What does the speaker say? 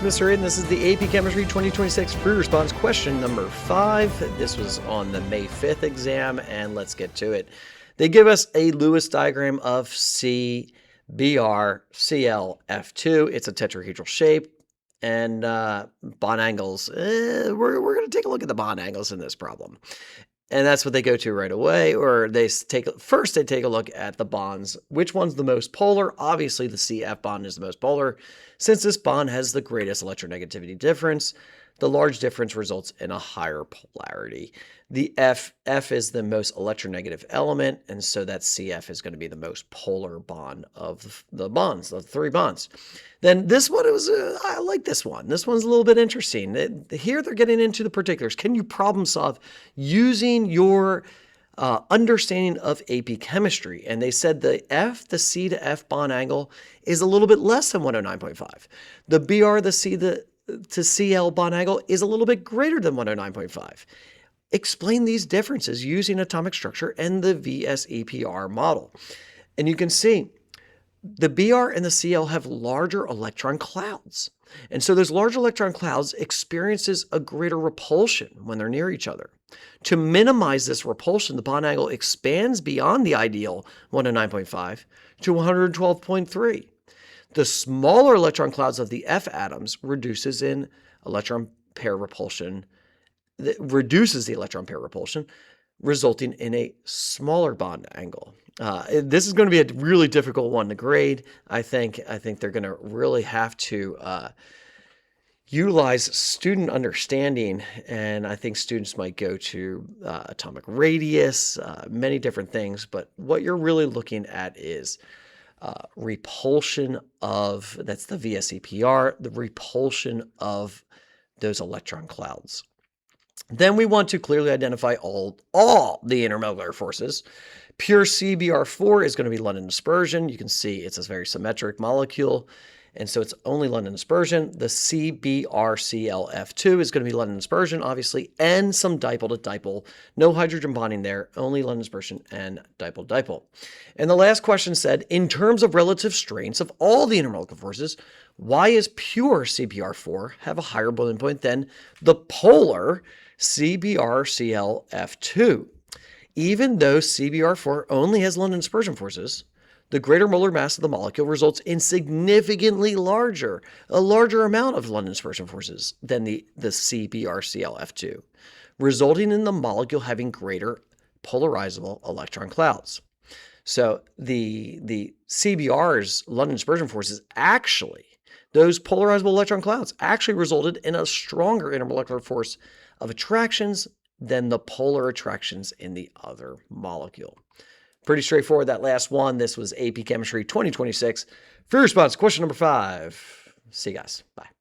Mr. Aiden. This is the AP Chemistry 2026 free response question number 5. This was on the May 5th exam, and let's get to it. They give us a Lewis diagram of CBr-ClF2. It's a tetrahedral shape, and bond angles. We're going to take a look at the bond angles in this problem. And that's what they go to right away, or they take a look at the bonds. Which one's the most polar? Obviously, the CF bond is the most polar. Since this bond has the greatest electronegativity difference, the large difference results in a higher polarity. The F is the most electronegative element, and so that CF is going to be the most polar bond of the bonds, the 3 bonds. Then this one, I like this one. This one's a little bit interesting. Here they're getting into the particulars. Can you problem solve using your understanding of AP chemistry? And they said the C to F bond angle is a little bit less than 109.5. The Br, the C to Cl bond angle is a little bit greater than 109.5. Explain these differences using atomic structure and the VSEPR model. And you can see the Br and the Cl have larger electron clouds. And so those large electron clouds experiences a greater repulsion when they're near each other. To minimize this repulsion, the bond angle expands beyond the ideal 109.5 to 112.3. The smaller electron clouds of the F atoms reduces the electron pair repulsion, resulting in a smaller bond angle. This is going to be a really difficult one to grade. I think they're going to really have to utilize student understanding, and I think students might go to atomic radius, many different things. But what you're really looking at is repulsion of, that's the VSEPR, the repulsion of those electron clouds. Then we want to clearly identify all the intermolecular forces. Pure CBr4 is going to be London dispersion. You can see it's a very symmetric molecule, and so it's only London dispersion. The CBr-ClF2 is going to be London dispersion, obviously, and some dipole to dipole. No hydrogen bonding there, only London dispersion and dipole to dipole. And the last question said, in terms of relative strengths of all the intermolecular forces, why is pure CBr4 have a higher boiling point than the polar CBr-ClF2? Even though CBr4 only has London dispersion forces, the greater molar mass of the molecule results in significantly a larger amount of London dispersion forces than the CBr-ClF2, resulting in the molecule having greater polarizable electron clouds. So the CBr's London dispersion forces actually, those polarizable electron clouds actually resulted in a stronger intermolecular force of attractions than the polar attractions in the other molecule. Pretty straightforward, that last one. This was AP Chemistry 2026. Free response, question number 5. See you guys. Bye.